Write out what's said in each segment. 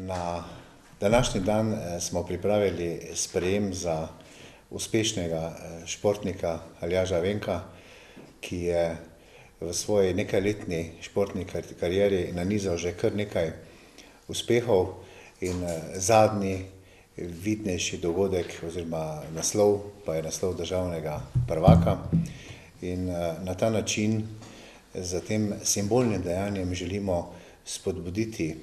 Na današnji dan smo pripravili sprejem za uspešnega športnika Aljaža Venka, ki je v svoji nekajletni športni karieri nanizal že kar nekaj uspehov in zadnji vidnejši dogodek oziroma naslov pa je naslov državnega prvaka. In na ta način z tem simbolnim dejanjem želimo spodbuditi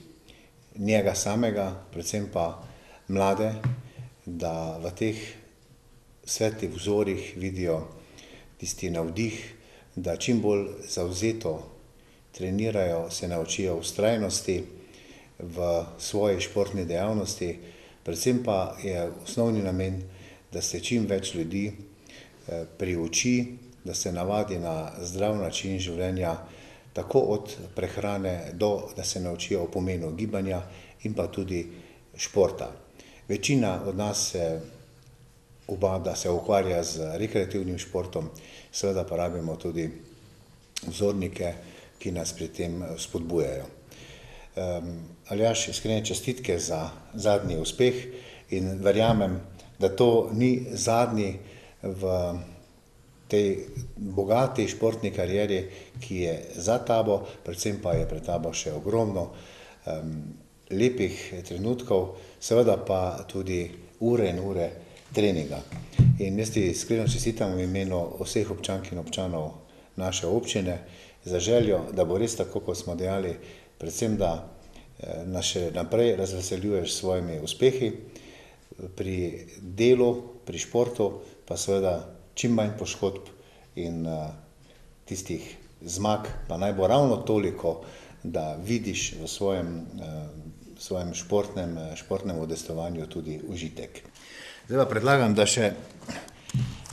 njega samega, predvsem pa mlade, da v teh svetlih vzorih vidijo tisti navdih, da čim bolj zavzeto trenirajo, se naučijo vztrajnosti v svoji športni dejavnosti, predvsem pa je osnovni namen, da se čim več ljudi priuči, da se navadi na zdrav način življenja, tako od prehrane do, da se naučijo o pomenu gibanja in pa tudi športa. Večina od nas se ubada, se ukvarja z rekreativnim športom, seveda pa rabimo tudi vzornike, ki nas pri tem spodbujajo. Aljaž, iskrene čestitke za zadnji uspeh in verjamem, da to ni zadnji v tej bogati športni karieri, ki je za tabo, predvsem pa je pred tabo še ogromno lepih trenutkov, seveda pa tudi ure in ure treninga. In jaz ti iskreno čestitam v imenu vseh občank in občanov naše občine za željo, da bo res tako, kot smo dejali, predvsem da nas še naprej razveseljuješ s svojimi uspehi pri delu, pri športu, pa seveda čim manj poškodb in tistih zmag, pa naj bo ravno toliko, da vidiš v svojem športnem udejstvovanju tudi užitek. Zdaj pa predlagam, da še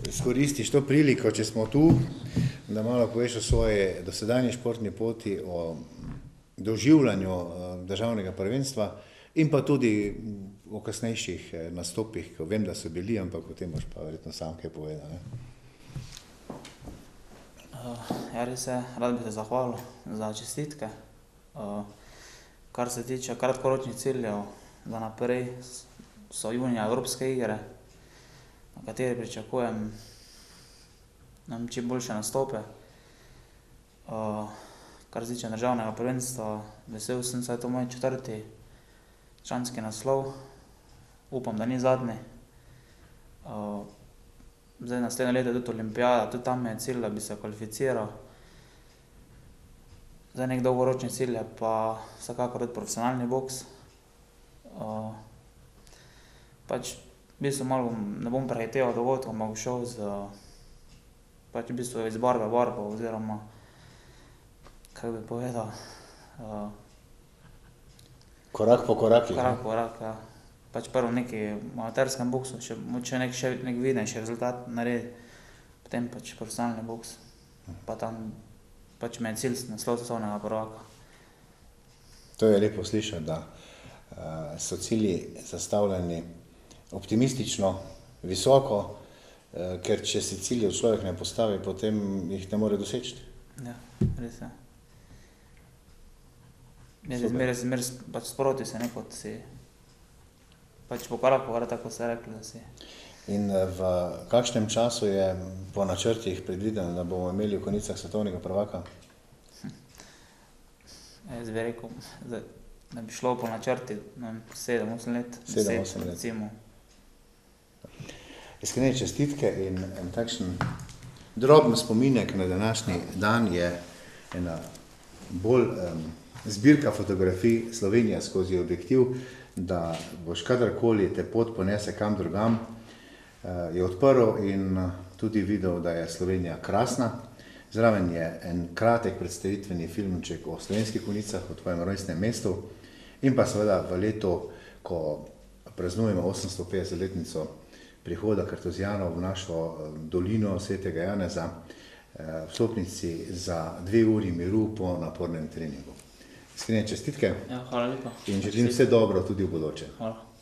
izkoristiš to priliko, če smo tu, da malo poveš o svoji dosedanji športni poti, o doživljanju državnega prvenstva in pa tudi o kasnejših nastopih, ko vem, da so bili, ampak o tem boš pa verjetno sam kaj povedal. Ja, res je, rad bi se zahvalil za čestitke. Kar se tiče kratkoročnih ciljev, za naprej so junija Evropske igre, na kateri pričakujem čim boljše nastope. Kar se tiče državnega prvenstva, vesel sem, saj je to moj 4. članski naslov. Upam, da ni zadnji. Zdaj naslednje leto je tudi olimpijada, tudi tam je cilj, da bi se kvalificiral. Zdaj nek dolgoročni cilj je pa vsekakor tudi profesionalni boks. Pač v bistvu malo ne bom prehiteval dogodkov, ampak šel pač v bistvu iz barve v barvo oziroma, kako bi povedal, Korak po korakih. korak po korak, ja. Pač prvo neki amaterskem boksu, če nek vidnejši rezultat naredi, potem pač profesionalni boks. Pa tam pač me je cilj naslov svetovnega prvaka. To je lepo slišati, da so cilji zastavljeni optimistično, visoko, ker če si ciljev človek ne postavi, potem jih ne more doseči. Ja, res je. Zmeraj pač sproti se nekot si, pač po korak, tako se rekli, da si. In v kakšnem času je po načrtih predvideno, da bomo imeli v konicah svetovnega prvaka? Jaz bi rekel, da bi šlo po načrti 7-8 let. 7-8 let. Recimo. Iskrene čestitke in takšen droben spominek na današnji dan je ena bolj zbirka fotografij Slovenija skozi objektiv, da boš kadarkoli te pot ponese kam drugam, je odprl in tudi videl, da je Slovenija krasna. Zraven je en kratek predstavitveni filmček o slovenskih konicah, o tvojem rojstnem mestu in pa seveda v letu, ko praznujemo 850-letnico prihoda Kartuzijanov v našo dolino Svetega Janeza, vstopnici za 2 uri miru po napornem treningu. Iskrene čestitke. Ja, hvala lepa. In želim vse dobro tudi v bodoče. Hvala.